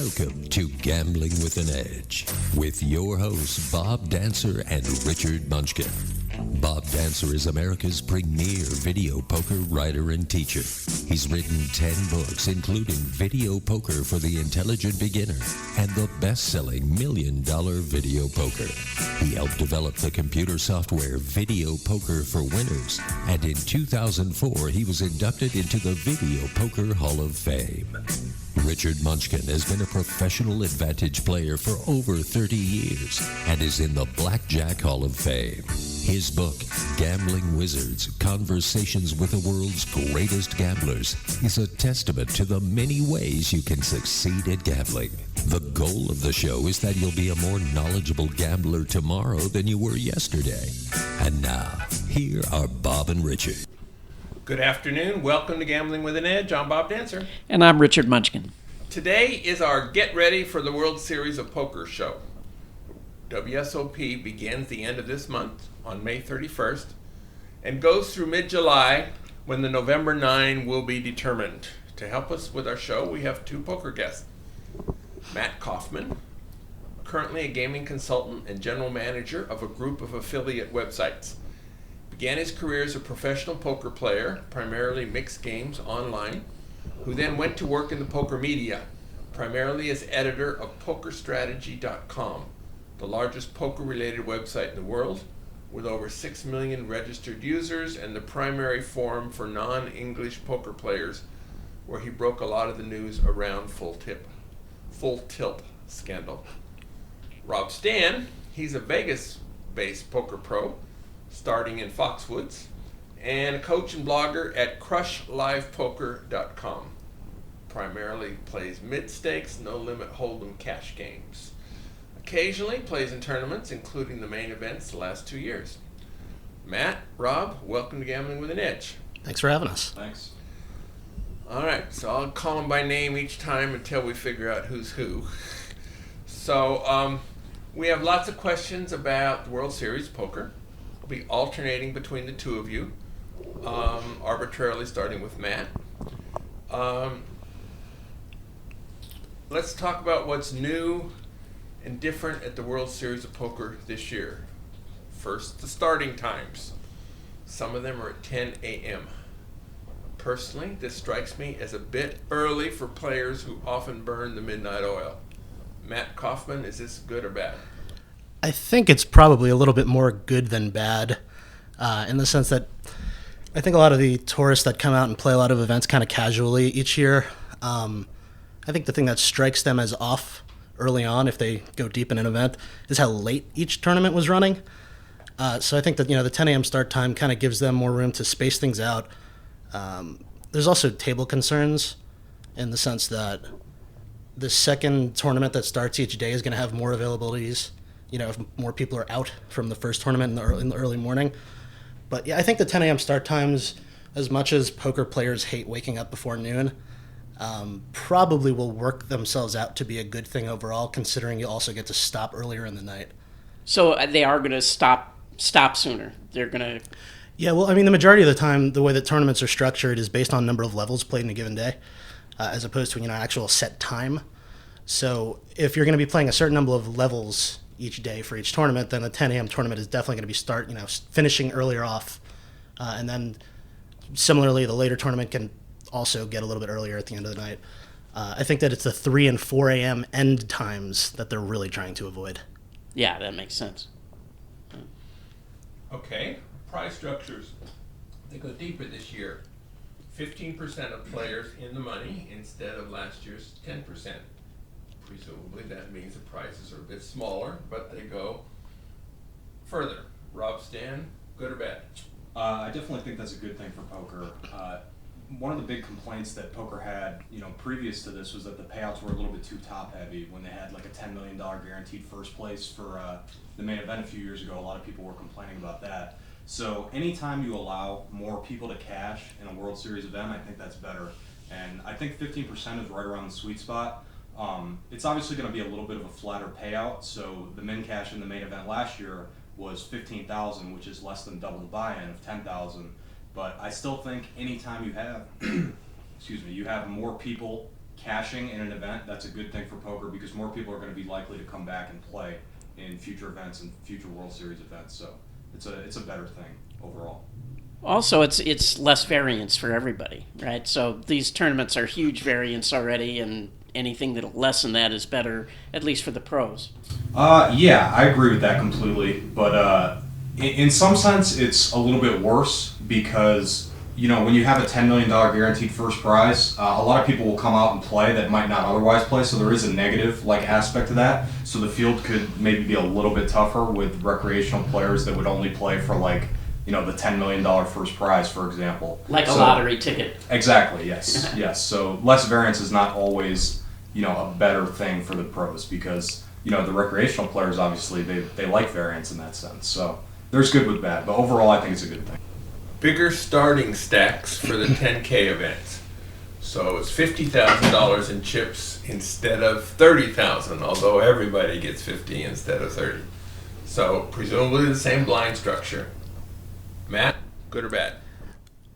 Welcome to Gambling with an Edge with your hosts Bob Dancer and Richard Munchkin. Bob Dancer is America's premier video poker writer and teacher. He's written 10 books, including Video Poker for the Intelligent Beginner and the best-selling $1 Million Video Poker. He helped develop the computer software Video Poker for Winners, and in 2004 he was inducted into the Video Poker Hall of Fame. Richard Munchkin has been a professional advantage player for over 30 years and is in the Blackjack Hall of Fame. His book, Gambling Wizards, Conversations with the World's Greatest Gamblers, is a testament to the many ways you can succeed at gambling. The goal of the show is that you'll be a more knowledgeable gambler tomorrow than you were yesterday. And now, here are Bob and Richard. Good afternoon. Welcome to Gambling with an Edge. I'm Bob Dancer. And I'm Richard Munchkin. Today is our Get Ready for the World Series of Poker show. WSOP begins the end of this month on May 31st and goes through mid-July when the November 9 will be determined. To help us with our show, we have two poker guests. Matt Kaufman, currently a gaming consultant and general manager of a group of affiliate websites. Began his career as a professional poker player, primarily mixed games online, who then went to work in the poker media, primarily as editor of Pokerstrategy.com, the largest poker-related website in the world, with over 6 million registered users and the primary forum for non-English poker players, where he broke a lot of the news around Full Tilt scandal. Rob Stan, he's a Vegas-based poker pro, starting in Foxwoods, and a coach and blogger at CrushLivePoker.com. Primarily plays mid-stakes, no-limit hold'em cash games. Occasionally plays in tournaments, including the main events the last 2 years. Matt, Rob, welcome to Gambling with an Edge. Thanks for having us. Thanks. All right, so I'll call them by name each time until we figure out who's who. So we have lots of questions about the World Series poker. We'll be alternating between the two of you, arbitrarily starting with Matt. Let's talk about what's new and different at the World Series of Poker this year. First, the starting times. Some of them are at 10 a.m. Personally, this strikes me as a bit early for players who often burn the midnight oil. Matt Kaufman, is this good or bad? I think it's probably a little bit more good than bad, in the sense that I think a lot of the tourists that come out and play a lot of events kind of casually each year, I think the thing that strikes them as off early on, if they go deep in an event, is how late each tournament was running. So I think that, the 10 a.m. start time kind of gives them more room to space things out. There's also table concerns in the sense that the second tournament that starts each day is going to have more availabilities, if more people are out from the first tournament in the early morning. But yeah, I think the 10 a.m. start times, as much as poker players hate waking up before noon, probably will work themselves out to be a good thing overall, considering you also get to stop earlier in the night. So they are going to stop sooner. They're going to... Yeah, well, the majority of the time, the way that tournaments are structured is based on number of levels played in a given day, as opposed to, actual set time. So if you're going to be playing a certain number of levels each day for each tournament, then the 10 a.m. tournament is definitely going to be finishing earlier off. And then similarly, the later tournament can also get a little bit earlier at the end of the night. I think that it's the 3 and 4 a.m. end times that they're really trying to avoid. Yeah, that makes sense. Okay, prize structures. They go deeper this year. 15% of players in the money instead of last year's 10%. Presumably that means the prizes are a bit smaller, but they go further. Rob Stan, good or bad? I definitely think that's a good thing for poker. One of the big complaints that poker had, previous to this was that the payouts were a little bit too top-heavy. When they had like a $10 million guaranteed first place for the main event a few years ago, a lot of people were complaining about that. So anytime you allow more people to cash in a World Series event, I think that's better. And I think 15% is right around the sweet spot. It's obviously going to be a little bit of a flatter payout. So the min cash in the main event last year was $15,000, which is less than double the buy-in of $10,000. But I still think anytime you have, you have more people cashing in an event, that's a good thing for poker because more people are going to be likely to come back and play in future events and future World Series events. So it's a better thing overall. Also, it's less variance for everybody, right? So these tournaments are huge variance already, and anything that'll lessen that is better, at least for the pros. Yeah, I agree with that completely. But in some sense, it's a little bit worse because, you know, when you have a $10 million guaranteed first prize, a lot of people will come out and play that might not otherwise play, so there is a negative aspect to that. So the field could maybe be a little bit tougher with recreational players that would only play for the $10 million first prize, for example. Like a lottery ticket. Exactly, yes. Yes. So less variance is not always, a better thing for the pros because, the recreational players, obviously, they like variance in that sense. So there's good with bad, but overall I think it's a good thing. Bigger starting stacks for the 10K events. So it's $50,000 in chips instead of $30,000, although everybody gets 50 instead of 30. So presumably the same blind structure. Matt, good or bad?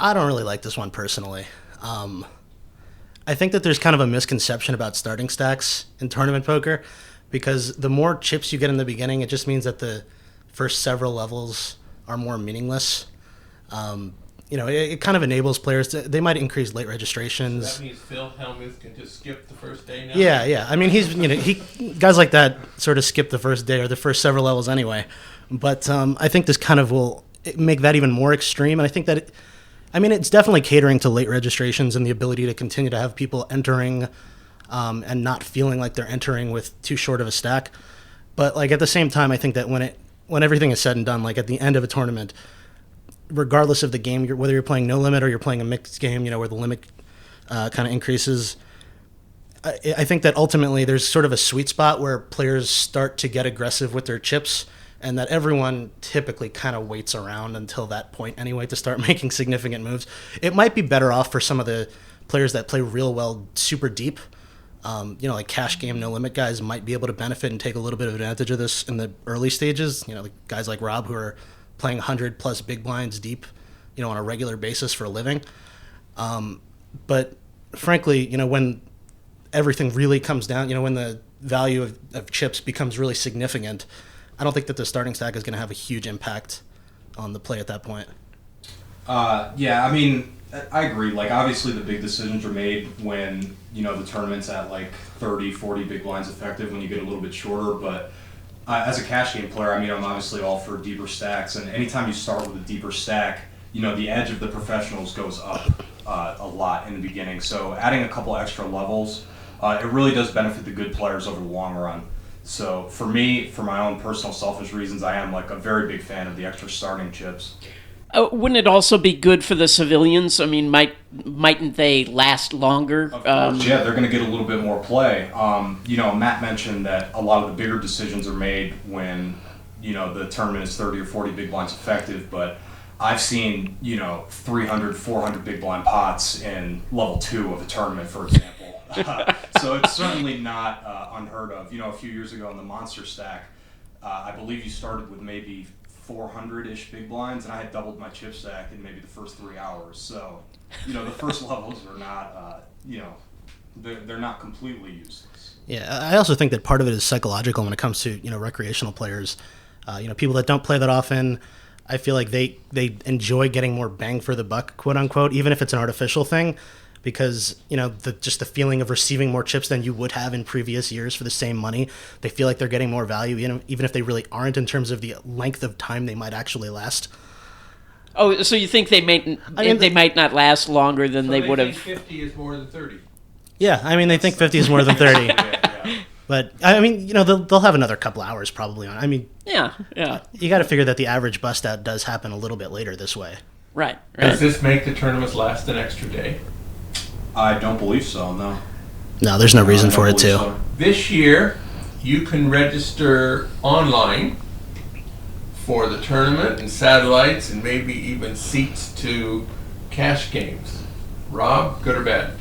I don't really like this one personally. I think that there's kind of a misconception about starting stacks in tournament poker because the more chips you get in the beginning, it just means that the first several levels are more meaningless. It kind of enables players they might increase late registrations. So that means Phil Hellmuth can just skip the first day now? Yeah. I mean, guys like that sort of skip the first day or the first several levels anyway. But I think this kind of will make that even more extreme. And I think that it's definitely catering to late registrations and the ability to continue to have people entering and not feeling like they're entering with too short of a stack. But at the same time, I think that when everything is said and done, at the end of a tournament, regardless of the game, whether you're playing no limit or you're playing a mixed game, where the limit kind of increases, I think that ultimately there's sort of a sweet spot where players start to get aggressive with their chips, and that everyone typically kind of waits around until that point anyway to start making significant moves. It might be better off for some of the players that play real well super deep. Like cash game, no limit guys might be able to benefit and take a little bit of advantage of this in the early stages. Guys like Rob who are playing 100 plus big blinds deep, on a regular basis for a living. But frankly, when everything really comes down, when the value of chips becomes really significant, I don't think that the starting stack is going to have a huge impact on the play at that point. Yeah, I agree. Obviously the big decisions are made when, the tournament's at 30, 40 big blinds effective when you get a little bit shorter. But as a cash game player, I'm obviously all for deeper stacks. And anytime you start with a deeper stack, the edge of the professionals goes up a lot in the beginning. So adding a couple extra levels, it really does benefit the good players over the long run. So for me, for my own personal selfish reasons, I am a very big fan of the extra starting chips. Wouldn't it also be good for the civilians? Mightn't they last longer? Of course, yeah, they're going to get a little bit more play. Matt mentioned that a lot of the bigger decisions are made when, the tournament is 30 or 40 big blinds effective, but I've seen, 300, 400 big blind pots in level 2 of a tournament, for example. So it's certainly not unheard of. A few years ago in the Monster Stack, I believe you started with maybe 400-ish big blinds, and I had doubled my chip stack in maybe the first 3 hours. So, the first levels are not, they're not completely useless. Yeah, I also think that part of it is psychological when it comes to, recreational players. People that don't play that often, I feel like they enjoy getting more bang for the buck, quote unquote, even if it's an artificial thing. Because, just the feeling of receiving more chips than you would have in previous years for the same money. They feel like they're getting more value, even if they really aren't in terms of the length of time they might actually last. Oh, so you think they might not last longer than they would have? 50 is more than 30. Yeah, they think 50 is more than 30. Yeah. But, they'll have another couple hours probably on. Yeah. You got to figure that the average bust out does happen a little bit later this way. Right. Does this make the tournaments last an extra day? I don't believe so, no. No, there's no reason for it to. So. This year, you can register online for the tournament and satellites and maybe even seats to cash games. Rob, good or bad?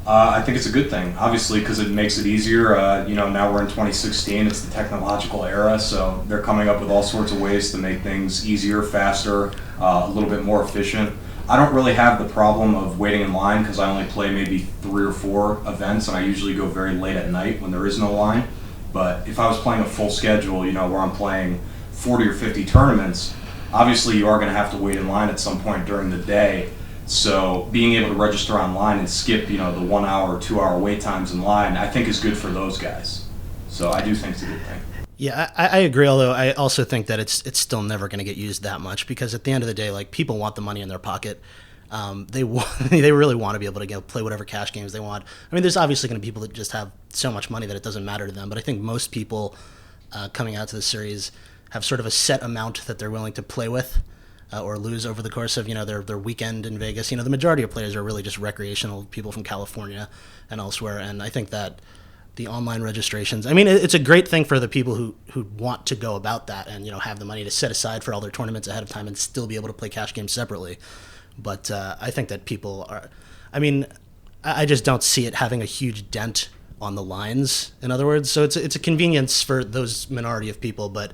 I think it's a good thing, obviously, because it makes it easier. Now we're in 2016. It's the technological era, so they're coming up with all sorts of ways to make things easier, faster, a little bit more efficient. I don't really have the problem of waiting in line because I only play maybe 3 or 4 events, and I usually go very late at night when there is no line. But if I was playing a full schedule, you know, where I'm playing 40 or 50 tournaments, obviously you are going to have to wait in line at some point during the day. So being able to register online and skip, you know, the 1 hour or 2 hour wait times in line, I think is good for those guys. So I do think it's a good thing. Yeah, I agree, although I also think that it's still never going to get used that much because at the end of the day, like, people want the money in their pocket. They really want to be able to play whatever cash games they want. I mean, there's obviously going to be people that just have so much money that it doesn't matter to them, but I think most people coming out to the series have sort of a set amount that they're willing to play with or lose over the course of, you know, their weekend in Vegas. You know, the majority of players are really just recreational people from California and elsewhere, and I think that the online registrations, I mean, it's a great thing for the people who want to go about that and, you know, have the money to set aside for all their tournaments ahead of time and still be able to play cash games separately. But I think that people are, I mean, I just don't see it having a huge dent on the lines, in other words. So it's a convenience for those minority of people, but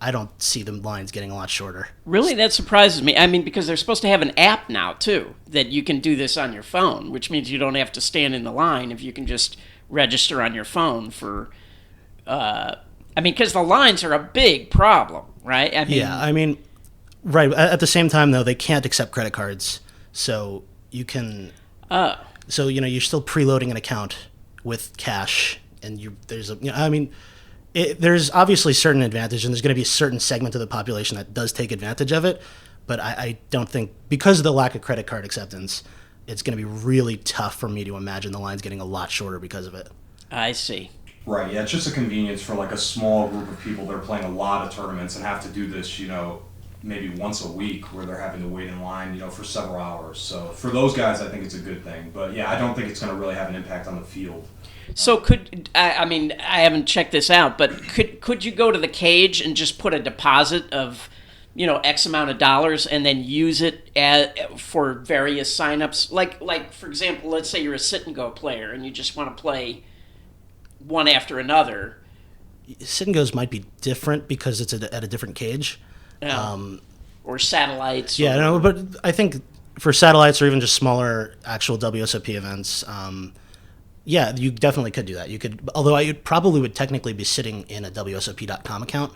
I don't see the lines getting a lot shorter. Really, that surprises me. I mean, because they're supposed to have an app now, too, that you can do this on your phone, which means you don't have to stand in the line if you can just register on your phone for, I mean, because the lines are a big problem, right? I mean, right. At the same time, though, they can't accept credit cards, so you can, so, you know, you're still preloading an account with cash, and there's obviously certain advantage, and there's going to be a certain segment of the population that does take advantage of it, but I don't think, because of the lack of credit card acceptance, it's going to be really tough for me to imagine the lines getting a lot shorter because of it. I see. Right, yeah, it's just a convenience for like a small group of people that are playing a lot of tournaments and have to do this, you know, maybe once a week where they're having to wait in line, you know, for several hours. So for those guys, I think it's a good thing. But yeah, I don't think it's going to really have an impact on the field. So I mean, I haven't checked this out, but could you go to the cage and just put a deposit of, you know, X amount of dollars and then use it for various signups? Like, for example, let's say you're a sit and go player and you just want to play one after another. Sit and goes might be different because it's at a different cage. Or satellites. Yeah, no, but I think for satellites or even just smaller actual WSOP events, yeah, you definitely could do that. You could, although I probably would technically be sitting in a WSOP.com account.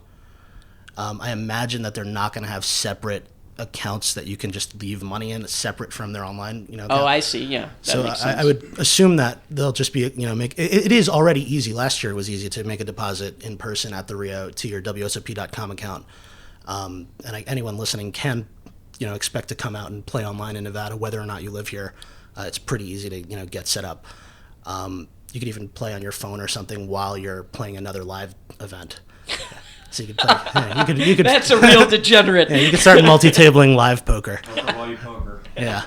I imagine that they're not going to have separate accounts that you can just leave money in, separate from their online, you know. Account. Oh, I see. Yeah. So I would assume that they'll just be, you know, it is already easy. Last year it was easy to make a deposit in person at the Rio to your WSOP.com account. And anyone listening can, you know, expect to come out and play online in Nevada, whether or not you live here. It's pretty easy to, you know, get set up. You could even play on your phone or something while you're playing another live event. So you could play. Yeah, you could. That's a real degenerate. Yeah, you could start multi-tabling live poker. While you poker. Yeah.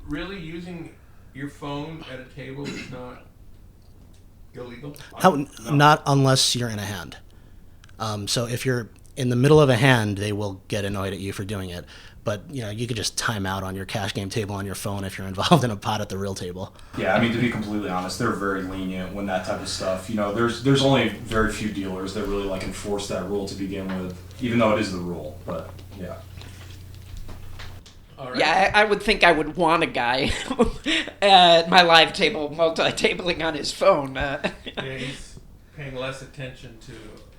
Really, using your phone at a table is not illegal? No. Not unless you're in a hand. So if you're in the middle of a hand, they will get annoyed at you for doing it. But, you know, you could just time out on your cash game table on your phone if you're involved in a pot at the real table. Yeah, I mean, to be completely honest, they're very lenient when that type of stuff, you know, there's only very few dealers that really, like, enforce that rule to begin with, even though it is the rule, but, yeah. All right. Yeah, I would think I would want a guy at my live table multi-tabling on his phone. Yeah, he's paying less attention to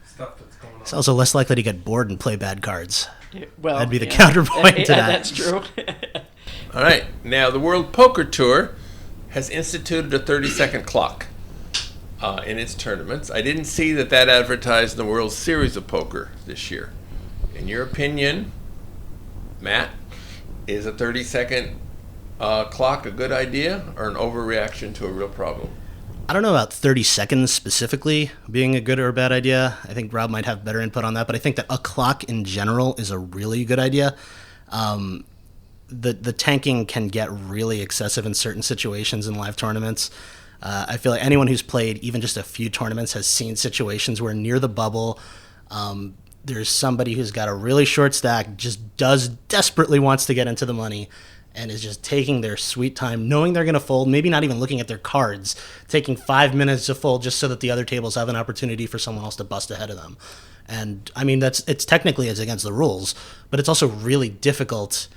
stuff that's going on. It's also less likely to get bored and play bad cards. Well, that'd be the counterpoint to that. That's true. All right. Now, the World Poker Tour has instituted a 30-second clock in its tournaments. I didn't see that advertised in the World Series of Poker this year. In your opinion, Matt, is a 30-second clock a good idea or an overreaction to a real problem? I don't know about 30 seconds specifically being a good or a bad idea. I think Rob might have better input on that, but I think that a clock in general is a really good idea. The tanking can get really excessive in certain situations in live tournaments. I feel like anyone who's played even just a few tournaments has seen situations where near the bubble, there's somebody who's got a really short stack, just desperately wants to get into the money, and is just taking their sweet time, knowing they're going to fold, maybe not even looking at their cards, taking 5 minutes to fold just so that the other tables have an opportunity for someone else to bust ahead of them. And I mean, it's technically against the rules, but it's also really difficult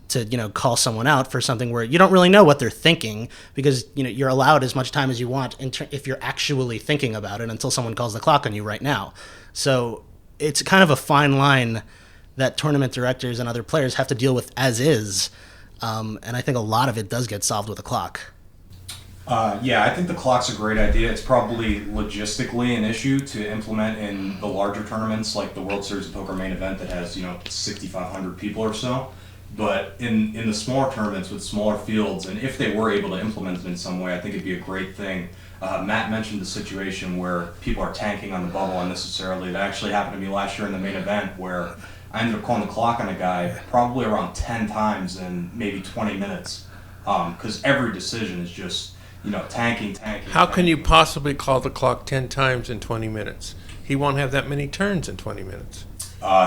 to call someone out for something where you don't really know what they're thinking, because you're allowed as much time as you want if you're actually thinking about it until someone calls the clock on you right now. So it's kind of a fine line that tournament directors and other players have to deal with as is, and I think a lot of it does get solved with a clock. Yeah, I think the clock's a great idea. It's probably logistically an issue to implement in the larger tournaments, like the World Series of Poker main event that has 6,500 people or so. But in the smaller tournaments with smaller fields, and if they were able to implement it in some way, I think it'd be a great thing. Matt mentioned the situation where people are tanking on the bubble unnecessarily. That actually happened to me last year in the main event, where I ended up calling the clock on a guy probably around 10 times in maybe 20 minutes, because every decision is just tanking. How can you possibly call the clock 10 times in 20 minutes? He won't have that many turns in 20 minutes.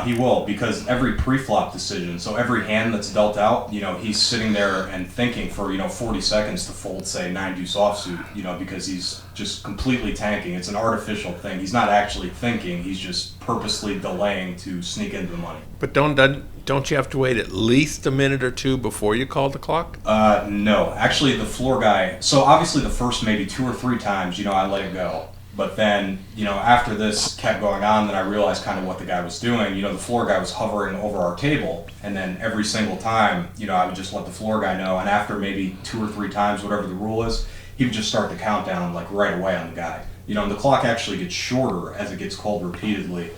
He will, because every pre-flop decision, so every hand that's dealt out, he's sitting there and thinking for 40 seconds to fold, say, 9-deuce offsuit, because he's just completely tanking. It's an artificial thing. He's not actually thinking. He's just purposely delaying to sneak into the money. But don't you have to wait at least a minute or two before you call the clock? No. Actually, the floor guy, so obviously the first maybe 2 or 3 times, I let it go. But then, after this kept going on, then I realized kind of what the guy was doing. The floor guy was hovering over our table, and then every single time, I would just let the floor guy know, and after maybe 2 or 3 times, whatever the rule is, he would just start the countdown like right away on the guy. And the clock actually gets shorter as it gets called repeatedly.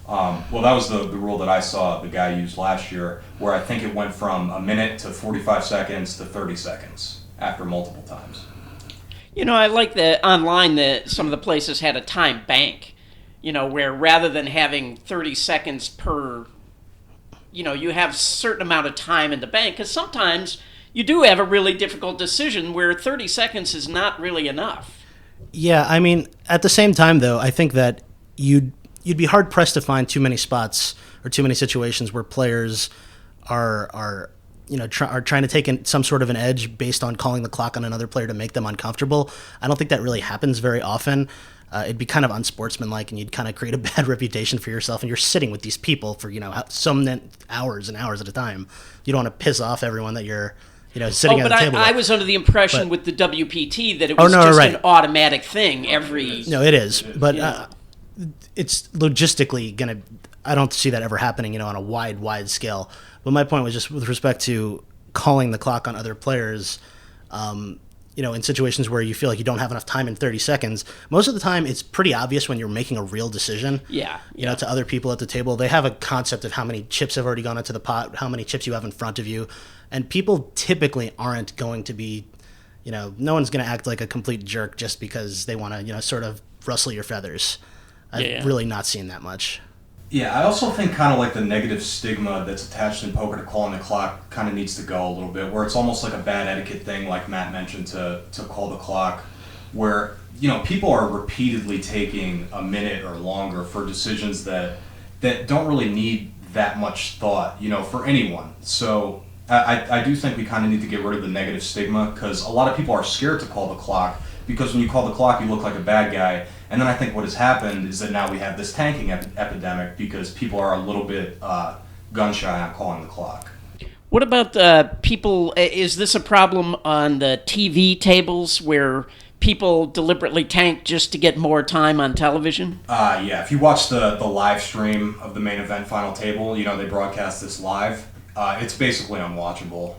Well, that was the rule that I saw the guy use last year, where I think it went from a minute to 45 seconds to 30 seconds after multiple times. I like that online that some of the places had a time bank, where rather than having 30 seconds per, you have a certain amount of time in the bank, because sometimes you do have a really difficult decision where 30 seconds is not really enough. Yeah, I mean, at the same time, though, I think that you'd be hard-pressed to find too many spots or too many situations where players are trying to take some sort of an edge based on calling the clock on another player to make them uncomfortable. I don't think that really happens very often. It'd be kind of unsportsmanlike, and you'd kind of create a bad reputation for yourself, and you're sitting with these people for, some hours and hours at a time. You don't want to piss off everyone that you're, sitting at the table. I was under the impression with the WPT that it was an automatic thing every... No, it is. But it's logistically going to... I don't see that ever happening, on a wide scale. But my point was just with respect to calling the clock on other players, in situations where you feel like you don't have enough time in 30 seconds. Most of the time, it's pretty obvious when you're making a real decision. Yeah. To other people at the table. They have a concept of how many chips have already gone into the pot, how many chips you have in front of you. And people typically aren't going to be, no one's going to act like a complete jerk just because they want to, sort of rustle your feathers. I've really not seen that much. Yeah, I also think kind of like the negative stigma that's attached in poker to calling the clock kind of needs to go a little bit, where it's almost like a bad etiquette thing, like Matt mentioned, to call the clock, where, people are repeatedly taking a minute or longer for decisions that don't really need that much thought, for anyone. So I do think we kind of need to get rid of the negative stigma, because a lot of people are scared to call the clock, because when you call the clock, you look like a bad guy. And then I think what has happened is that now we have this tanking epidemic because people are a little bit gun-shy on calling the clock. What about people? Is this a problem on the TV tables where people deliberately tank just to get more time on television? Yeah, if you watch the live stream of the main event final table, they broadcast this live. It's basically unwatchable.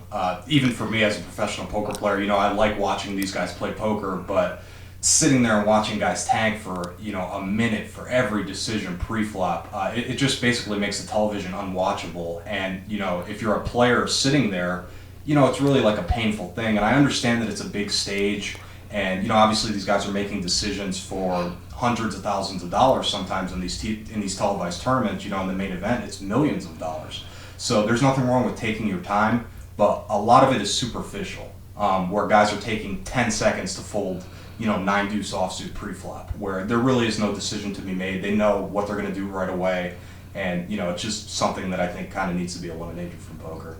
Even for me as a professional poker player, I like watching these guys play poker, but sitting there and watching guys tank for, a minute for every decision pre-flop, it just basically makes the television unwatchable. And, if you're a player sitting there, it's really like a painful thing. And I understand that it's a big stage, and, obviously these guys are making decisions for hundreds of thousands of dollars sometimes in these televised tournaments. In the main event, it's millions of dollars. So there's nothing wrong with taking your time, but a lot of it is superficial, where guys are taking 10 seconds to fold, 9-deuce offsuit pre-flop, where there really is no decision to be made. They know what they're going to do right away, and, it's just something that I think kind of needs to be eliminated from poker.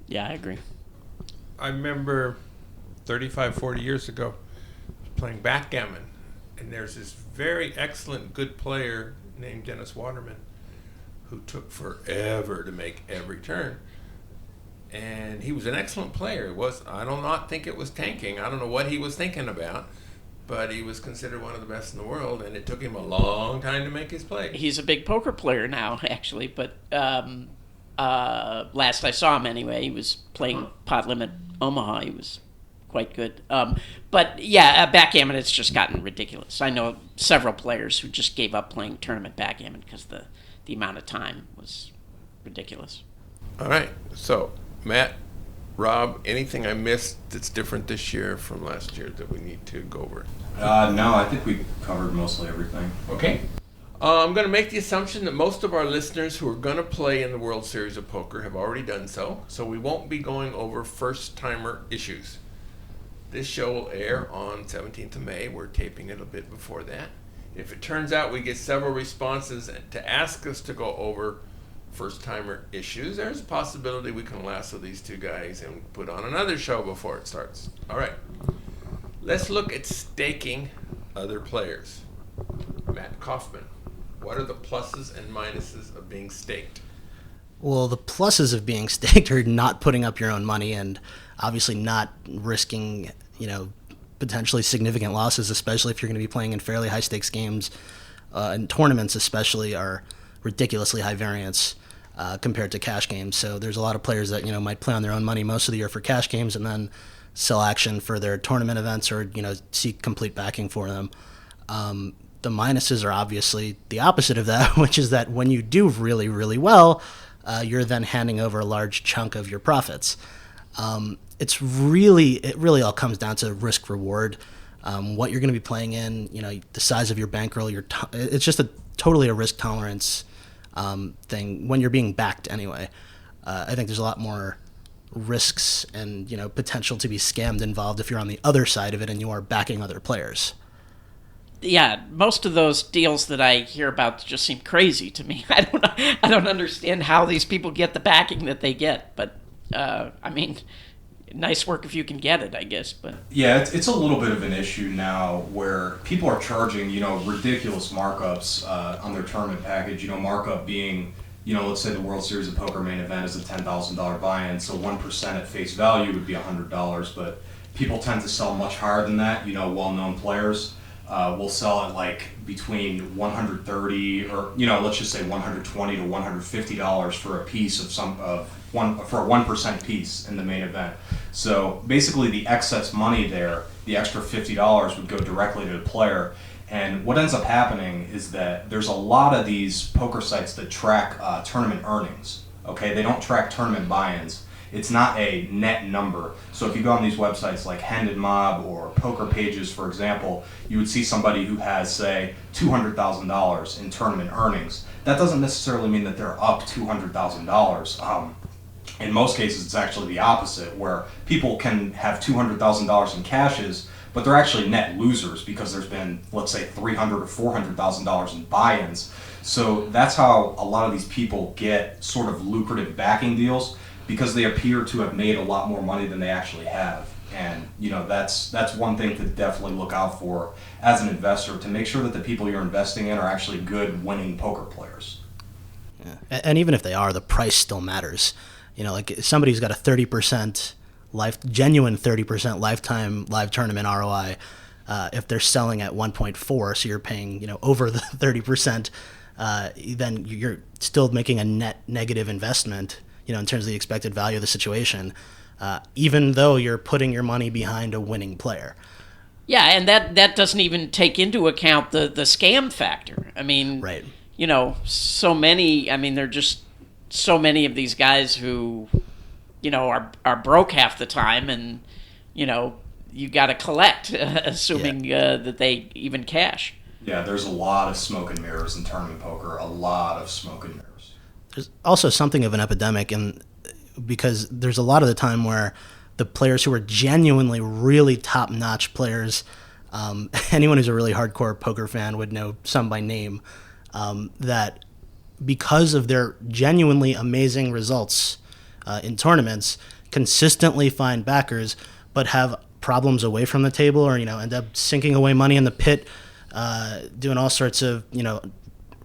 Yeah, I agree. I remember 35, 40 years ago playing backgammon, and there's this very excellent, good player named Dennis Waterman who took forever to make every turn. and he was an excellent player. I do not think it was tanking. I don't know what he was thinking about, but he was considered one of the best in the world, and it took him a long time to make his play. He's a big poker player now, actually, but last I saw him anyway, he was playing Pot Limit Omaha. He was quite good. But yeah, backgammon, it's just gotten ridiculous. I know several players who just gave up playing tournament backgammon because the amount of time was ridiculous. All right, so Matt, Rob, anything I missed that's different this year from last year that we need to go over? No, I think we covered mostly everything. Okay. I'm going to make the assumption that most of our listeners who are going to play in the World Series of Poker have already done so we won't be going over first-timer issues. This show will air on 17th of May. We're taping it a bit before that. If it turns out we get several responses to ask us to go over first-timer issues, there's a possibility we can lasso these two guys and put on another show before it starts. All right. Let's look at staking other players. Matt Kaufman, what are the pluses and minuses of being staked? Well, the pluses of being staked are not putting up your own money and obviously not risking, potentially significant losses, especially if you're going to be playing in fairly high stakes games. And tournaments especially are ridiculously high variance compared to cash games. So there's a lot of players that, might play on their own money most of the year for cash games and then sell action for their tournament events or, seek complete backing for them. The minuses are obviously the opposite of that, which is that when you do really, really well, you're then handing over a large chunk of your profits. It really all comes down to risk reward, what you're going to be playing in, the size of your bankroll. It's just totally a risk tolerance thing when you're being backed anyway. I think there's a lot more risks and potential to be scammed involved if you're on the other side of it and you are backing other players. Yeah, most of those deals that I hear about just seem crazy to me. I don't understand how these people get the backing that they get, but nice work if you can get it, I guess. But yeah, it's a little bit of an issue now where people are charging ridiculous markups on their tournament package. Markup being let's say the World Series of Poker main event is a $10,000 buy-in, so 1% at face value would be $100, but people tend to sell much higher than that. Well-known players will sell it like between $130 or let's just say $120 to $150 for a piece for a 1% piece in the main event. So basically, the excess money there, the extra $50 would go directly to the player. And what ends up happening is that there's a lot of these poker sites that track tournament earnings. Okay, they don't track tournament buy-ins. It's not a net number. So if you go on these websites like Hendon Mob or Poker Pages, for example, you would see somebody who has, say, $200,000 in tournament earnings. That doesn't necessarily mean that they're up $200,000. In most cases, it's actually the opposite, where people can have $200,000 in cashes, but they're actually net losers because there's been, let's say, $300,000 or $400,000 in buy-ins. So that's how a lot of these people get sort of lucrative backing deals, because they appear to have made a lot more money than they actually have. And that's one thing to definitely look out for as an investor, to make sure that the people you're investing in are actually good winning poker players. Yeah. And even if they are, the price still matters. Like somebody who's got a 30% genuine 30% lifetime live tournament ROI, if they're selling at 1.4, so you're paying over the 30%, then you're still making a net negative investment in terms of the expected value of the situation, even though you're putting your money behind a winning player. Yeah, and that doesn't even take into account the scam factor. Right. So many. There are just so many of these guys who, are broke half the time, and you got to collect, assuming that they even cash. Yeah, there's a lot of smoke and mirrors in tournament poker. A lot of smoke and mirrors. There's also something of an epidemic, because there's a lot of the time where the players who are genuinely really top-notch players, anyone who's a really hardcore poker fan would know some by name, that because of their genuinely amazing results in tournaments, consistently find backers, but have problems away from the table, or end up sinking away money in the pit, doing all sorts of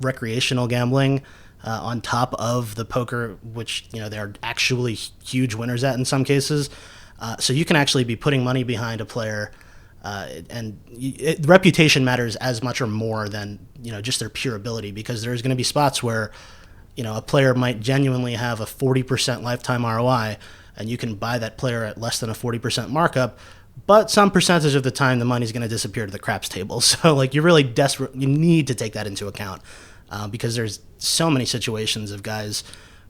recreational gambling, on top of the poker, which they're actually huge winners at in some cases. So you can actually be putting money behind a player, and reputation matters as much or more than just their pure ability, because there's going to be spots where a player might genuinely have a 40% lifetime ROI, and you can buy that player at less than a 40% markup, but some percentage of the time the money's going to disappear to the craps table. So like you're really desperate. You need to take that into account, because there's so many situations of guys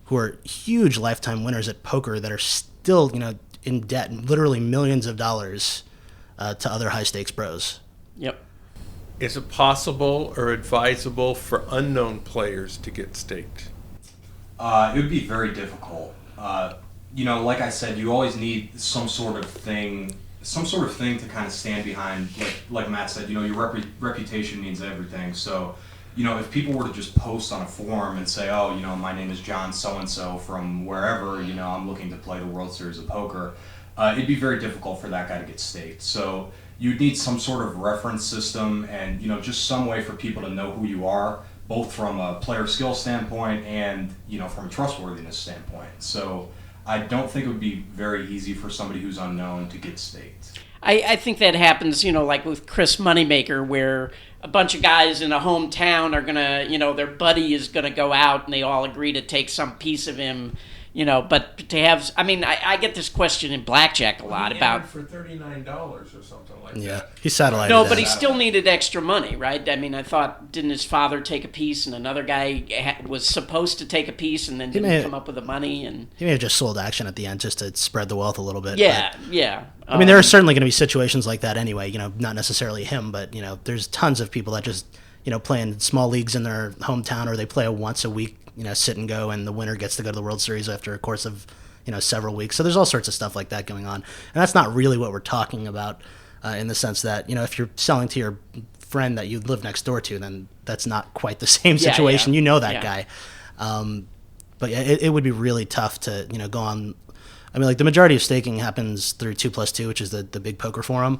who are huge lifetime winners at poker that are still in debt, literally millions of dollars to other high stakes pros. Yep. Is it possible or advisable for unknown players to get staked? It would be very difficult. Like I said, you always need some sort of thing to kind of stand behind. Like Matt said, your reputation means everything. So, if people were to just post on a forum and say, oh, my name is John so-and-so from wherever, I'm looking to play the World Series of Poker, it'd be very difficult for that guy to get staked. So you'd need some sort of reference system and, just some way for people to know who you are, both from a player skill standpoint and, from a trustworthiness standpoint. So I don't think it would be very easy for somebody who's unknown to get staked. I think that happens, like with Chris Moneymaker, where a bunch of guys in a hometown are going to, their buddy is going to go out and they all agree to take some piece of him, but to have, I get this question in blackjack a lot about. For $39 or something like that. Yeah, he satellited. No, but he still needed extra money, right? I thought, didn't his father take a piece and another guy was supposed to take a piece and then didn't come up with the money? And he may have just sold action at the end just to spread the wealth a little bit. Yeah, but, yeah. There are certainly going to be situations like that anyway, not necessarily him, but, there's tons of people that just, play in small leagues in their hometown, or they play a once a week, sit and go, and the winner gets to go to the World Series after a course of, several weeks. So there's all sorts of stuff like that going on. And that's not really what we're talking about in the sense that, if you're selling to your friend that you live next door to, then that's not quite the same situation. Yeah. That guy. But yeah, it would be really tough to, go on. The majority of staking happens through 2+2, which is the big poker forum.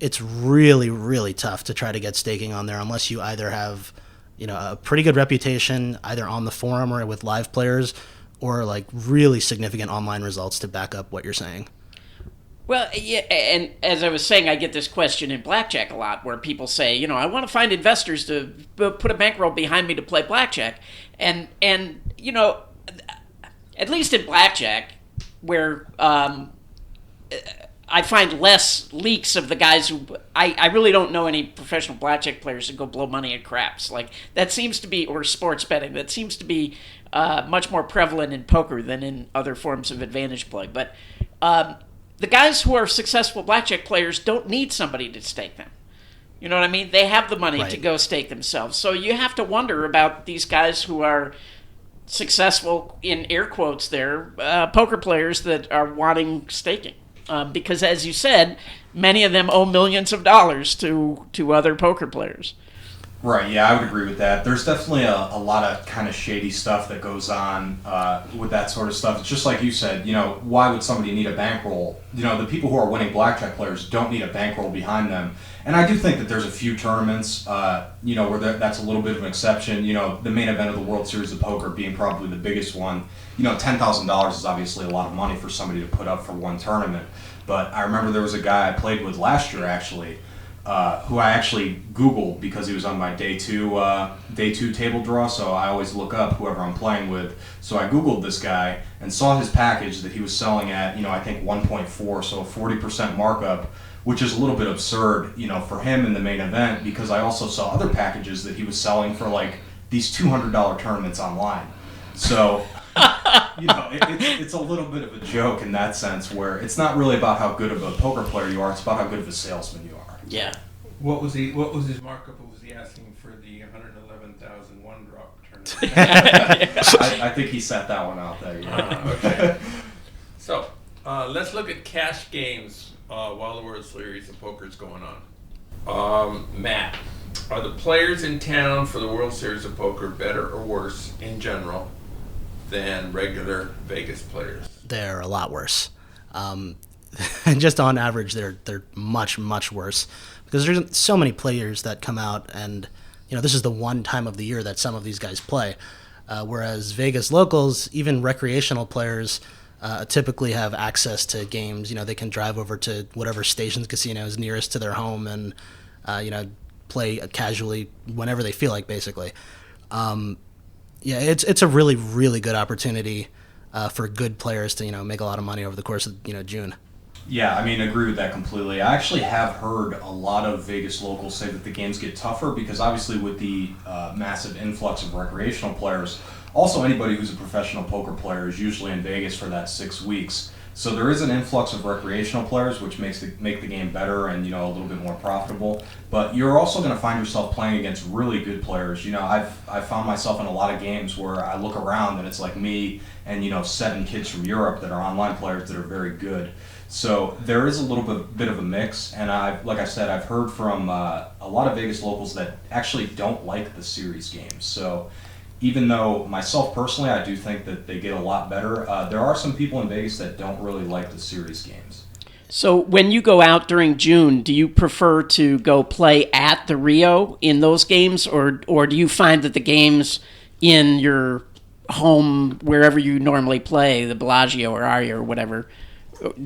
It's really, really tough to try to get staking on there unless you either have, a pretty good reputation either on the forum or with live players, or like really significant online results to back up what you're saying. Well, yeah, and as I was saying, I get this question in blackjack a lot where people say, I want to find investors to put a bankroll behind me to play blackjack. And at least in blackjack, where I find less leaks of the guys who I really don't know any professional blackjack players that go blow money at craps. Like that seems to be, or sports betting, that seems to be much more prevalent in poker than in other forms of advantage play. But the guys who are successful blackjack players don't need somebody to stake them. You know what I mean? They have the money to go stake themselves. So you have to wonder about these guys who are successful, in air quotes there, poker players that are wanting staking. Because as you said, many of them owe millions of dollars to other poker players. Right, yeah, I would agree with that. There's definitely a lot of kind of shady stuff that goes on with that sort of stuff. It's just like you said, why would somebody need a bankroll? The people who are winning blackjack players don't need a bankroll behind them. And I do think that there's a few tournaments, where that's a little bit of an exception. The main event of the World Series of Poker being probably the biggest one. $10,000 is obviously a lot of money for somebody to put up for one tournament. But I remember there was a guy I played with last year, actually, who I actually Googled because he was on my day two table draw. So I always look up whoever I'm playing with. So I Googled this guy and saw his package that he was selling at, I think 1.4, so a 40% markup, which is a little bit absurd, for him in the main event, because I also saw other packages that he was selling for like these $200 tournaments online. So, it's a little bit of a joke in that sense, where it's not really about how good of a poker player you are, it's about how good of a salesman you are. Yeah. What was his markup? What was he asking for the 111,000 one drop tournament? I think he set that one out there. Okay. So, let's look at cash games while the World Series of Poker is going on. Matt, are the players in town for the World Series of Poker better or worse in general than regular Vegas players? They're a lot worse. Just on average, they're much, much worse, because there's so many players that come out and this is the one time of the year that some of these guys play. Whereas Vegas locals, even recreational players, typically have access to games. They can drive over to whatever Stations casino is nearest to their home and, play casually whenever they feel like, basically. It's a really, really good opportunity for good players to, make a lot of money over the course of, June. Yeah, I mean, I agree with that completely. I actually have heard a lot of Vegas locals say that the games get tougher because obviously with the massive influx of recreational players, also anybody who's a professional poker player is usually in Vegas for that 6 weeks. So there is an influx of recreational players, which make the game better and a little bit more profitable. But you're also going to find yourself playing against really good players. I've found myself in a lot of games where I look around and it's like me and 7 kids from Europe that are online players that are very good. So there is a little bit of a mix, and like I said, I've heard from a lot of Vegas locals that actually don't like the series games. So even though myself personally, I do think that they get a lot better, there are some people in Vegas that don't really like the series games. So when you go out during June, do you prefer to go play at the Rio in those games, or do you find that the games in your home, wherever you normally play, the Bellagio or Aria or whatever,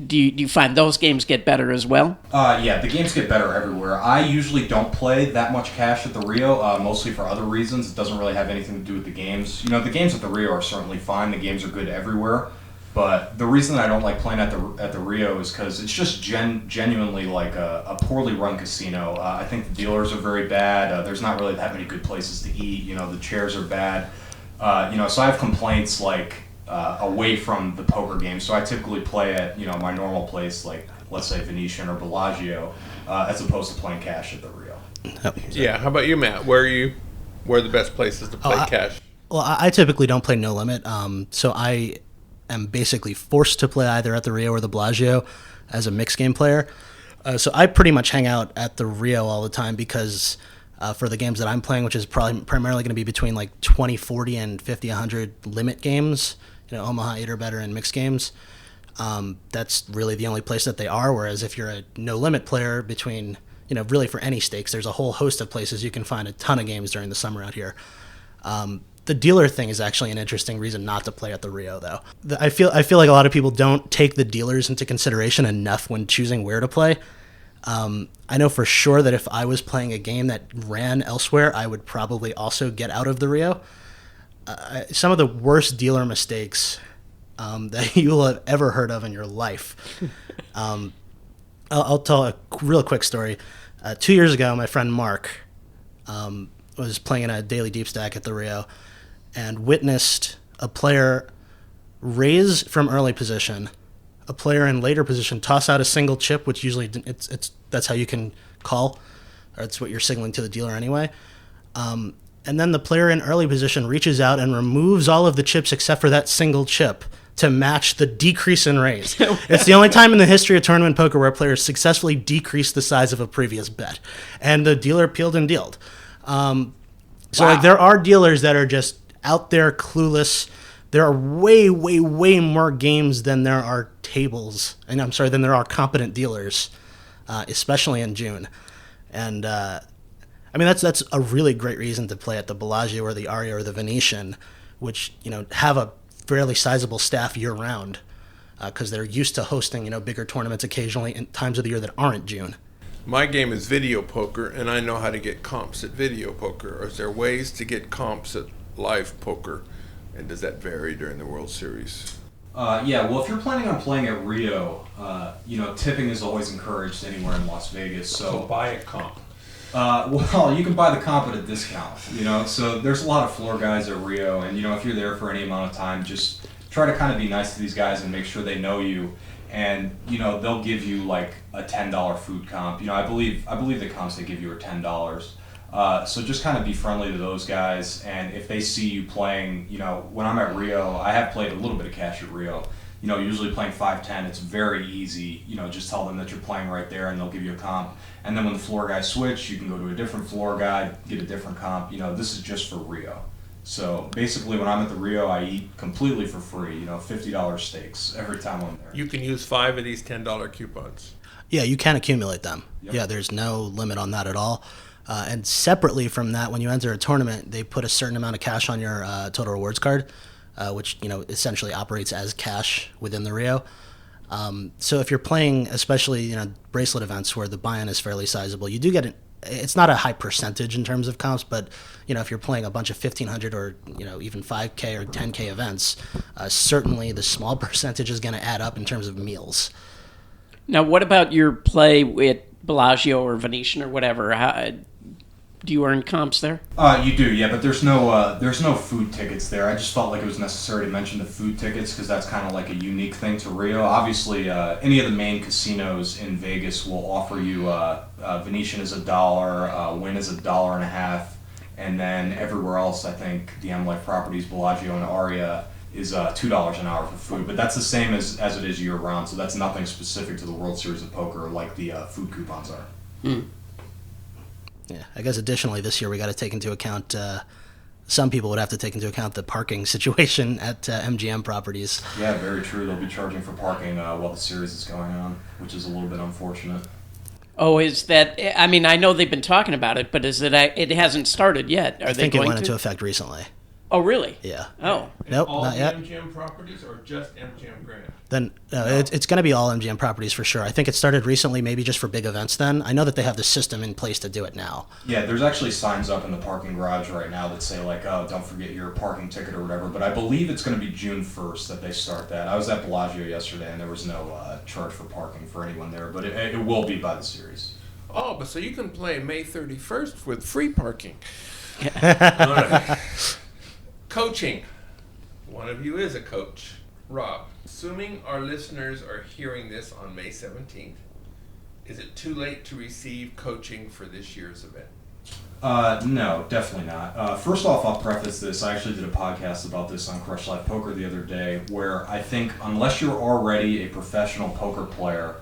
do you find those games get better as well? Yeah, the games get better everywhere. I usually don't play that much cash at the Rio, mostly for other reasons. It doesn't really have anything to do with the games. The games at the Rio are certainly fine. The games are good everywhere. But the reason I don't like playing at the Rio is because it's just genuinely like a poorly run casino. I think the dealers are very bad. There's not really that many good places to eat. The chairs are bad. So I have complaints like away from the poker game. So I typically play at my normal place, like let's say Venetian or Bellagio, as opposed to playing cash at the Rio. Yeah. How about you, Matt? Where are the best places to play cash? Well, I typically don't play no limit. So I am basically forced to play either at the Rio or the Bellagio as a mixed game player. So I pretty much hang out at the Rio all the time because for the games that I'm playing, which is primarily going to be between like 20, 40, and 50, 100 limit games, Omaha 8 or better and mixed games, that's really the only place that they are. Whereas if you're a no limit player between, really for any stakes, there's a whole host of places you can find a ton of games during the summer out here. The dealer thing is actually an interesting reason not to play at the Rio, though. I feel like a lot of people don't take the dealers into consideration enough when choosing where to play. I know for sure that if I was playing a game that ran elsewhere, I would probably also get out of the Rio. Some of the worst dealer mistakes that you will have ever heard of in your life. I'll tell a real quick story. 2 years ago, my friend Mark was playing in a daily deep stack at the Rio and witnessed a player raise from early position, a player in later position toss out a single chip, which usually that's how you can call, or it's what you're signaling to the dealer anyway. And then the player in early position reaches out and removes all of the chips except for that single chip to match the decrease in raise. It's the only time in the history of tournament poker where players successfully decrease the size of a previous bet. And the dealer peeled and dealed. So there are dealers that are just out there clueless. There are way, way, way more games than there are tables. And than there are competent dealers, especially in June. And that's a really great reason to play at the Bellagio or the Aria or the Venetian, which have a fairly sizable staff year round, because they're used to hosting bigger tournaments occasionally in times of the year that aren't June. My game is video poker, and I know how to get comps at video poker. Is there ways to get comps at live poker, and does that vary during the World Series? Well, if you're planning on playing at Rio, tipping is always encouraged anywhere in Las Vegas. So buy a comp. Well, you can buy the comp at a discount, so there's a lot of floor guys at Rio, and if you're there for any amount of time, just try to kind of be nice to these guys and make sure they know you, and they'll give you like a $10 food comp. I believe the comps they give you are $10. So just kind of be friendly to those guys, and if they see you playing, when I'm at Rio, I have played a little bit of cash at Rio. Usually playing 5-10, it's very easy. Just tell them that you're playing right there and they'll give you a comp. And then when the floor guys switch, you can go to a different floor guy, get a different comp. This is just for Rio. So basically when I'm at the Rio, I eat completely for free, $50 steaks every time I'm there. You can use 5 of these $10 coupons. Yeah, you can accumulate them. Yep. Yeah, there's no limit on that at all. And separately from that, when you enter a tournament, they put a certain amount of cash on your total rewards card, which essentially operates as cash within the Rio. So if you're playing, especially bracelet events where the buy-in is fairly sizable, you do get it's not a high percentage in terms of comps, but if you're playing a bunch of 1,500 or even 5K or 10K events, certainly the small percentage is going to add up in terms of meals. Now, what about your play with Bellagio or Venetian or whatever? Do you earn comps there? You do, yeah, but there's no food tickets there. I just felt like it was necessary to mention the food tickets because that's kind of like a unique thing to Rio. Obviously, any of the main casinos in Vegas will offer you Venetian is $1, Wynn is $1.50, and then everywhere else, I think the M Life properties, Bellagio and Aria, is $2 an hour for food. But that's the same as it is year round, so that's nothing specific to the World Series of Poker like the food coupons are. Yeah, I guess additionally this year we got to take into account, some people would have to take into account the parking situation at MGM properties. Yeah, very true. They'll be charging for parking while the series is going on, which is a little bit unfortunate. Oh, is that? I mean, I know they've been talking about it, but is it? It hasn't started yet. I think it went into effect recently. Oh, really? Yeah. Oh. Nope, all not the yet. MGM properties or just MGM Grand? Then it's going to be all MGM properties for sure. I think it started recently, maybe just for big events then. I know that they have the system in place to do it now. Yeah, there's actually signs up in the parking garage right now that say like, oh, don't forget your parking ticket or whatever. But I believe it's going to be June 1st that they start that. I was at Bellagio yesterday and there was no charge for parking for anyone there, but it will be by the series. Oh, but so you can play May 31st with free parking. All right. Coaching. One of you is a coach. Rob, assuming our listeners are hearing this on May 17th, is it too late to receive coaching for this year's event? No, definitely not. First off, I'll preface this. I actually did a podcast about this on Crush Live Poker the other day, where I think unless you're already a professional poker player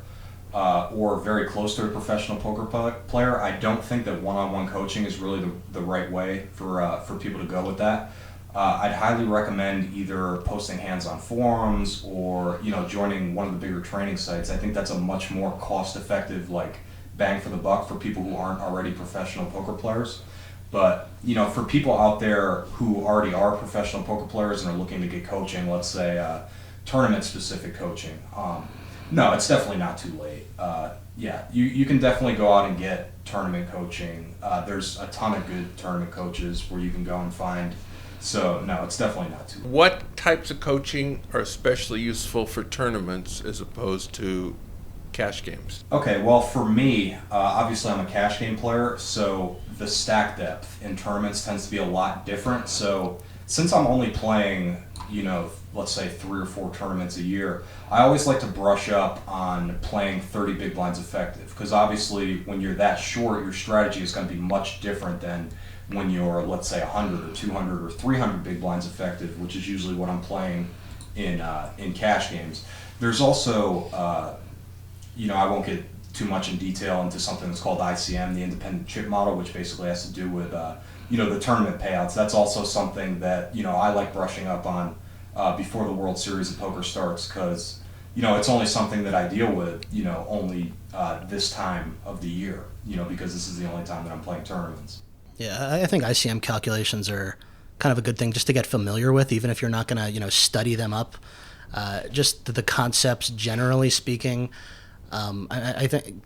or very close to a professional poker player, I don't think that one-on-one coaching is really the right way for people to go with that. I'd highly recommend either posting hands on forums or joining one of the bigger training sites. I think that's a much more cost-effective bang for the buck for people who aren't already professional poker players. But for people out there who already are professional poker players and are looking to get coaching, let's say tournament-specific coaching, no, it's definitely not too late. Yeah, you can definitely go out and get tournament coaching. There's a ton of good tournament coaches where you can go and find. So, no, it's definitely not too late. What types of coaching are especially useful for tournaments as opposed to cash games? Okay, well, for me, obviously I'm a cash game player, so the stack depth in tournaments tends to be a lot different. So, since I'm only playing, let's say 3 or 4 tournaments a year, I always like to brush up on playing 30 big blinds effective, because obviously when you're that short, your strategy is going to be much different than when you're, let's say, 100 or 200 or 300 big blinds effective, which is usually what I'm playing in cash games. There's also, I won't get too much in detail into something that's called ICM, the independent chip model, which basically has to do with, the tournament payouts. That's also something that, I like brushing up on before the World Series of Poker starts, because, it's only something that I deal with, only this time of the year, because this is the only time that I'm playing tournaments. Yeah, I think ICM calculations are kind of a good thing just to get familiar with, even if you're not going to, study them up. Just the concepts, generally speaking, I think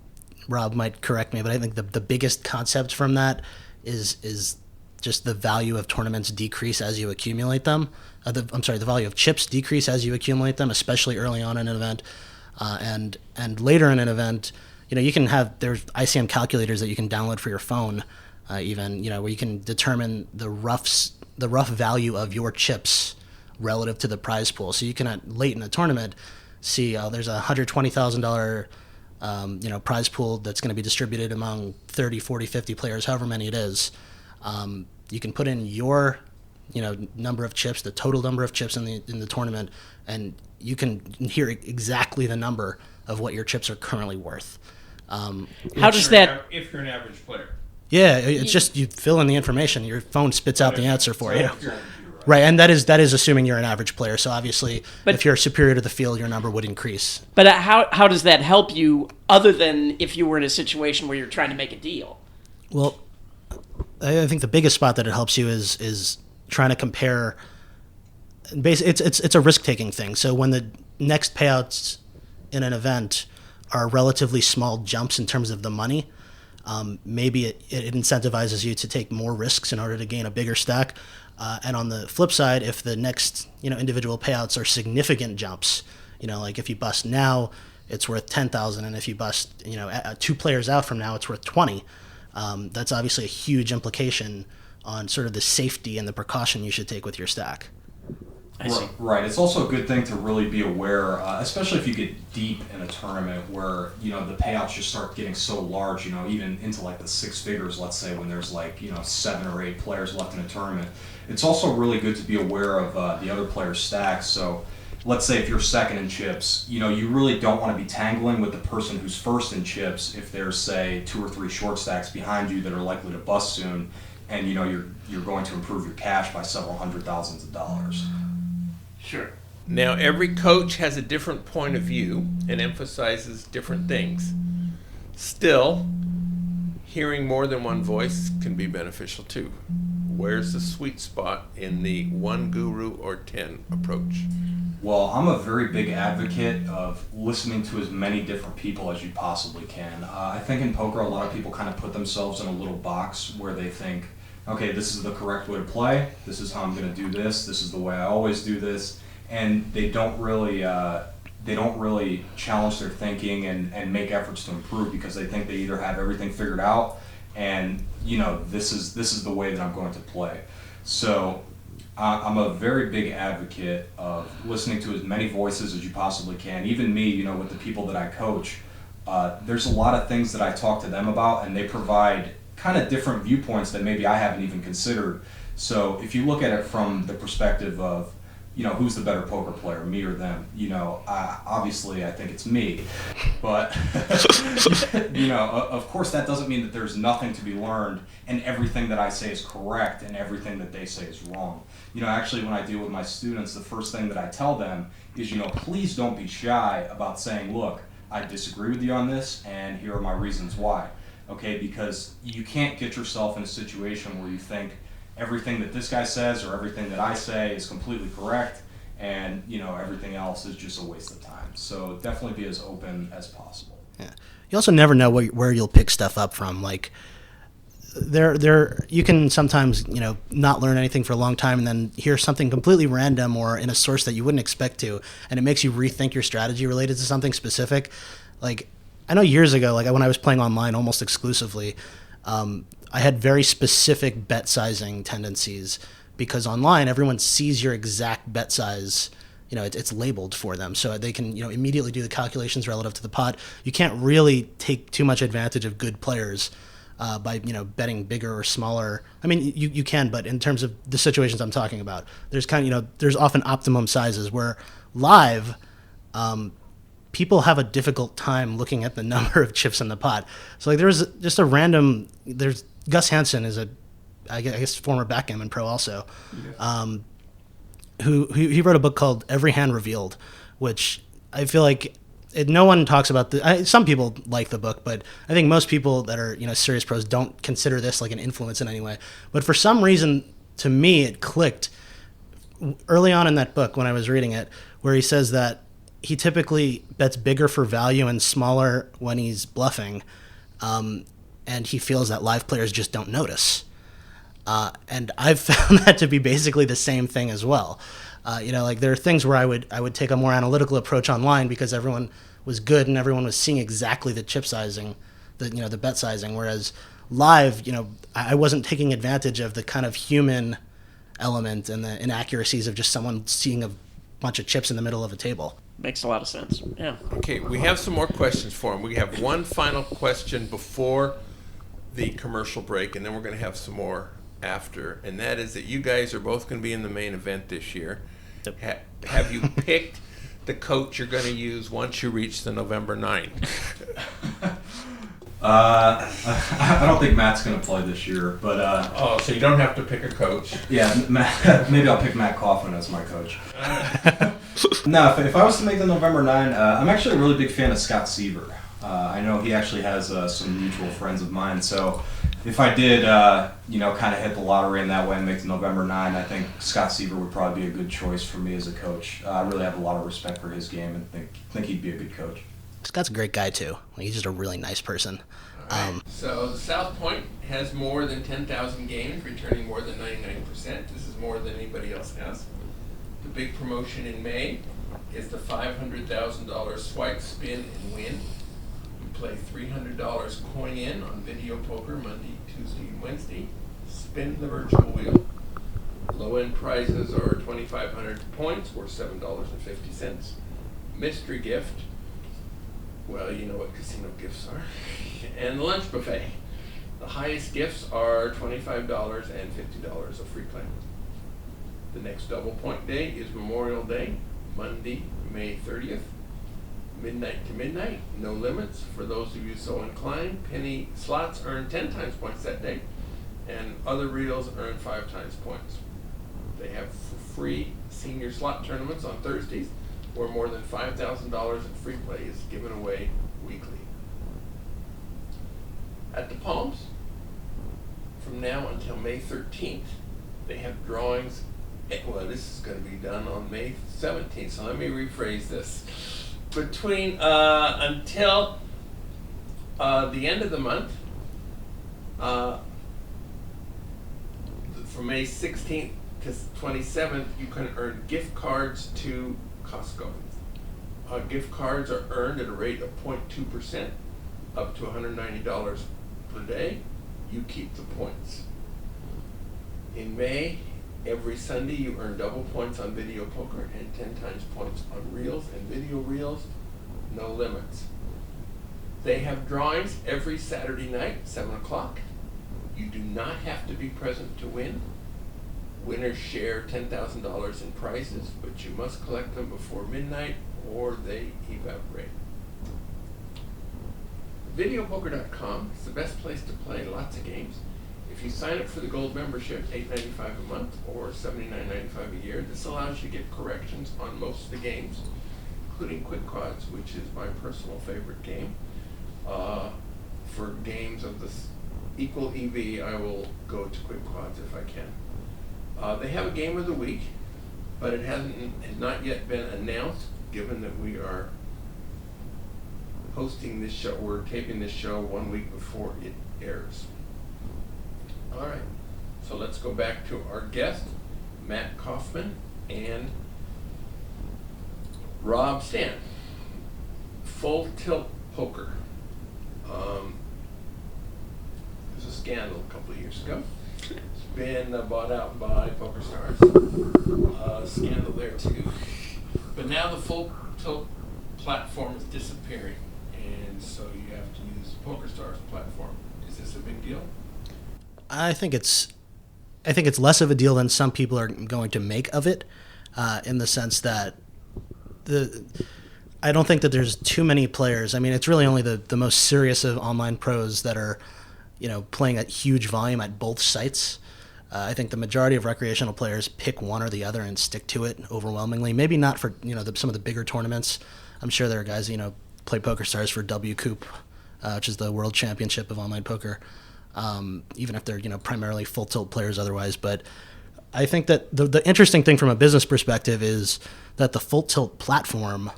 Rob might correct me, but I think the biggest concept from that is just the value of tournaments decrease as you accumulate them. The value of chips decrease as you accumulate them, especially early on in an event, and later in an event. You can there's ICM calculators that you can download for your phone. Where you can determine the rough value of your chips relative to the prize pool. So you can, late in a tournament, see there's a $120,000 prize pool that's going to be distributed among 30, 40, 50 players, however many it is. You can put in your number of chips, the total number of chips in the tournament, and you can hear exactly the number of what your chips are currently worth. How does that? If you're an average player. Yeah, it's just you fill in the information. Your phone spits out the answer for you. Right, and that is assuming you're an average player. So obviously, if you're superior to the field, your number would increase. But how does that help you, other than if you were in a situation where you're trying to make a deal? Well, I think the biggest spot that it helps you is trying to compare. It's a risk taking thing. So when the next payouts in an event are relatively small jumps in terms of the money, maybe it incentivizes you to take more risks in order to gain a bigger stack. And on the flip side, if the next individual payouts are significant jumps, like if you bust now, it's worth 10,000, and if you bust 2 players out from now, it's worth 20. That's obviously a huge implication on sort of the safety and the precaution you should take with your stack. I see. Right. It's also a good thing to really be aware, especially if you get deep in a tournament where, the payouts just start getting so large, even into like the 6 figures, let's say, when there's like, 7 or 8 players left in a tournament. It's also really good to be aware of the other players' stacks. So let's say if you're second in chips, you really don't want to be tangling with the person who's first in chips if there's, say, 2 or 3 short stacks behind you that are likely to bust soon, and you're going to improve your cash by several $100,000s. Sure. Now, every coach has a different point of view and emphasizes different things. Still, hearing more than one voice can be beneficial too. Where's the sweet spot in the 1 guru or 10 approach? Well, I'm a very big advocate of listening to as many different people as you possibly can. I think in poker, a lot of people kind of put themselves in a little box where they think, okay, this is the correct way to play, this is how I'm going to do this is the way I always do this, and they don't really challenge their thinking and make efforts to improve because they think they either have everything figured out and this is the way that I'm going to play. So I'm a very big advocate of listening to as many voices as you possibly can. Even me, with the people that I coach, there's a lot of things that I talk to them about, and they provide kind of different viewpoints that maybe I haven't even considered. So if you look at it from the perspective of, who's the better poker player, me or them, obviously I think it's me. But, of course that doesn't mean that there's nothing to be learned and everything that I say is correct and everything that they say is wrong. Actually when I deal with my students, the first thing that I tell them is, please don't be shy about saying, look, I disagree with you on this and here are my reasons why. Okay, because you can't get yourself in a situation where you think everything that this guy says or everything that I say is completely correct and, everything else is just a waste of time. So definitely be as open as possible. Yeah. You also never know where you'll pick stuff up from. Like, you can sometimes, not learn anything for a long time and then hear something completely random or in a source that you wouldn't expect to, and it makes you rethink your strategy related to something specific. Like, I know years ago, like when I was playing online almost exclusively, I had very specific bet sizing tendencies because online everyone sees your exact bet size. It's labeled for them, so they can immediately do the calculations relative to the pot. You can't really take too much advantage of good players by betting bigger or smaller. I mean, you can, but in terms of the situations I'm talking about, there's there's often optimum sizes where live. People have a difficult time looking at the number of chips in the pot. So like there's just there's Gus Hansen is I guess former backgammon pro also, who he wrote a book called Every Hand Revealed, which I feel like no one talks about. Some people like the book, but I think most people that are serious pros don't consider this like an influence in any way. But for some reason, to me, it clicked early on in that book when I was reading it, where he says that he typically bets bigger for value and smaller when he's bluffing, and he feels that live players just don't notice. And I've found that to be basically the same thing as well. Like there are things where I would take a more analytical approach online because everyone was good and everyone was seeing exactly the chip sizing, the bet sizing, whereas live, I wasn't taking advantage of the kind of human element and the inaccuracies of just someone seeing a bunch of chips in the middle of a table. Makes a lot of sense. Yeah. Okay, we have some more questions for him. We have one final question before the commercial break, and then we're going to have some more after. And that is that you guys are both going to be in the main event this year. Yep. Have you picked the coach you're going to use once you reach the November 9? I don't think Matt's going to play this year, but so you don't have to pick a coach. Yeah, maybe I'll pick Matt Kaufman as my coach. No, if I was to make the November 9, I'm actually a really big fan of Scott Seaver. I know he actually has some mutual friends of mine, so if I did, kind of hit the lottery in that way and make the November 9, I think Scott Seaver would probably be a good choice for me as a coach. I really have a lot of respect for his game and think he'd be a good coach. Scott's a great guy too. He's just a really nice person. All right. So the South Point has more than 10,000 games, returning more than 99%. This is more than anybody else has. The big promotion in May is the $500,000 swipe, spin, and win. You play $300 coin in on video poker Monday, Tuesday, and Wednesday. Spin the virtual wheel. Low-end prizes are 2,500 points, or $7.50. Mystery gift. Well, you know what casino gifts are. And the lunch buffet. The highest gifts are $25 and $50 of free play. The next double point day is Memorial Day, Monday, May 30th. Midnight to midnight, no limits. For those of you so inclined, penny slots earn 10 times points that day, and other reels earn 5 times points. They have free senior slot tournaments on Thursdays, where more than $5,000 in free play is given away weekly. At the Palms, from now until May 13th, they have drawings. Well, this is going to be done on May 17th, so let me rephrase this. Between until the end of the month, from May 16th to 27th, you can earn gift cards to Costco. Gift cards are earned at a rate of 0.2%, up to $190 per day. You keep the points. In May, every Sunday you earn double points on video poker and 10 times points on reels and video reels, no limits. They have drawings every Saturday night, 7 o'clock. You do not have to be present to win. Winners share $10,000 in prizes, but you must collect them before midnight or they evaporate. Videopoker.com is the best place to play lots of games. If you sign up for the gold membership, $8.95 a month or $79.95 a year, this allows you to get corrections on most of the games, including Quick Quads, which is my personal favorite game. For games of this equal EV, I will go to Quick Quads if I can. They have a game of the week, but it has not yet been announced, given that we are hosting this show. We're taping this show 1 week before it airs. All right, so let's go back to our guest, Matt Kaufman and Rob Stan. Full Tilt Poker. It was a scandal a couple of years ago. It's been bought out by Pokerstars. Scandal there too. But now the Full Tilt platform is disappearing, and so you have to use the Pokerstars platform. Is this a big deal? I think it's less of a deal than some people are going to make of it, in the sense that I don't think that there's too many players. I mean, it's really only the most serious of online pros that are, playing at huge volume at both sites. I think the majority of recreational players pick one or the other and stick to it overwhelmingly. Maybe not for some of the bigger tournaments. I'm sure there are guys play PokerStars for W Coop, which is the World Championship of online poker. Even if they're primarily full tilt players otherwise. But I think that the interesting thing from a business perspective is that the full tilt platform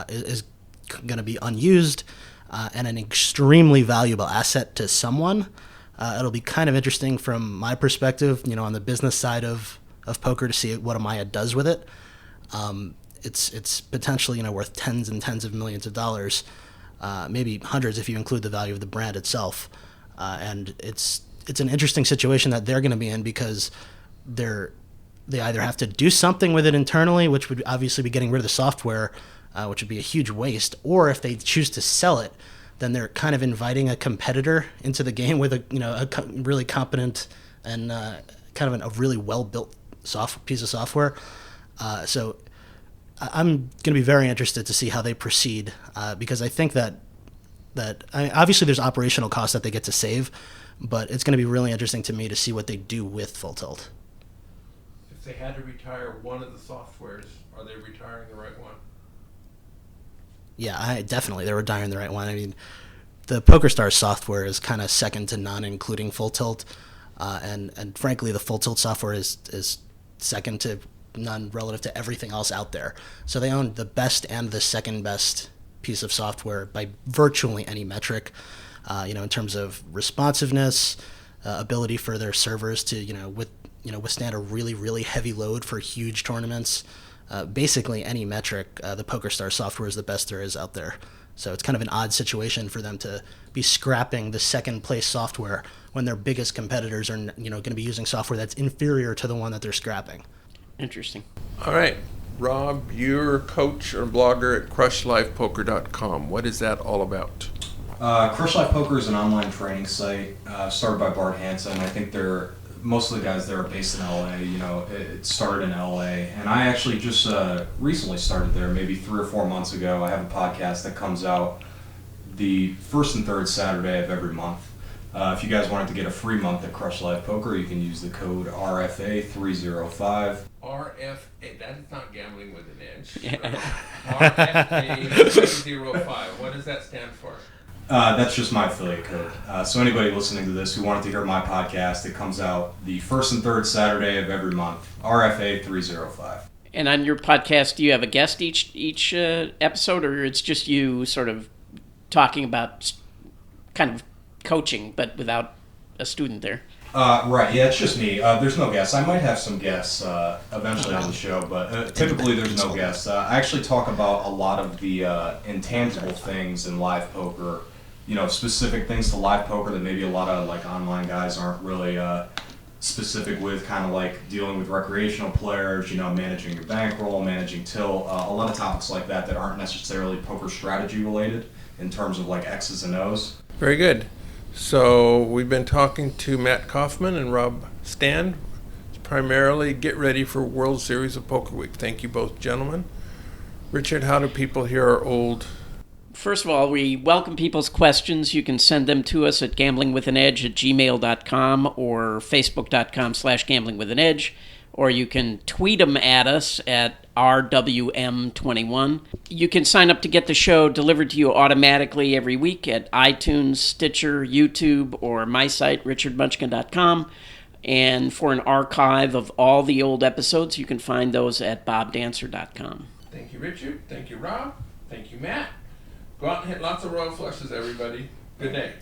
is going to be unused and an extremely valuable asset to someone. It'll be kind of interesting from my perspective, on the business side of poker to see what Amaya does with it. It's potentially worth tens and tens of millions of dollars, maybe hundreds if you include the value of the brand itself. And it's an interesting situation that they're going to be in, because they either have to do something with it internally, which would obviously be getting rid of the software, which would be a huge waste, or if they choose to sell it, then they're kind of inviting a competitor into the game with a really competent and kind of a really well built piece of software. So I'm going to be very interested to see how they proceed, because I think that obviously there's operational costs that they get to save, but it's going to be really interesting to me to see what they do with Full Tilt. If they had to retire one of the softwares, are they retiring the right one? Yeah, definitely they're retiring the right one. I mean, the Pokerstars software is kind of second to none, including Full Tilt, and frankly, the Full Tilt software is second to none relative to everything else out there. So they own the best and the second best piece of software by virtually any metric, in terms of responsiveness, ability for their servers to withstand a really, really heavy load for huge tournaments. Basically any metric, the PokerStars software is the best there is out there. So it's kind of an odd situation for them to be scrapping the second place software when their biggest competitors are going to be using software that's inferior to the one that they're scrapping. Interesting. All right, Rob, you're a coach or blogger at CrushLivePoker.com. What is that all about? Crush Live Poker is an online training site started by Bart Hansen. I think most of the guys there are based in LA. It started in LA, and I actually just recently started there, maybe 3 or 4 months ago. I have a podcast that comes out the first and third Saturday of every month. If you guys wanted to get a free month at Crush Live Poker, you can use the code RFA305. RFA, that is not gambling with an edge. RFA305, what does that stand for? That's just my affiliate code. So anybody listening to this who wanted to hear my podcast, it comes out the first and third Saturday of every month. RFA 305. And on your podcast, do you have a guest each episode, or it's just you sort of talking about kind of coaching, but without a student there? Right, yeah, it's just me. There's no guests. I might have some guests eventually on the show, but typically there's no guests. I actually talk about a lot of the intangible things in live poker, specific things to live poker that maybe a lot of like online guys aren't really specific with, kind of like dealing with recreational players, managing your bankroll, managing tilt, a lot of topics like that that aren't necessarily poker strategy related in terms of like X's and O's. Very good. So we've been talking to Matt Kaufman and Rob Stand, primarily get ready for World Series of Poker Week. Thank you both, gentlemen. Richard, how do people hear our old... First of all, we welcome people's questions. You can send them to us at gamblingwithanedge@gmail.com or facebook.com/gamblingwithanedge, or you can tweet them at us at RWM21. You can sign up to get the show delivered to you automatically every week at iTunes, Stitcher, YouTube, or my site, richardmunchkin.com. And for an archive of all the old episodes, you can find those at bobdancer.com. Thank you, Richard. Thank you, Rob. Thank you, Matt. Go out and hit lots of royal flushes, everybody. Good day.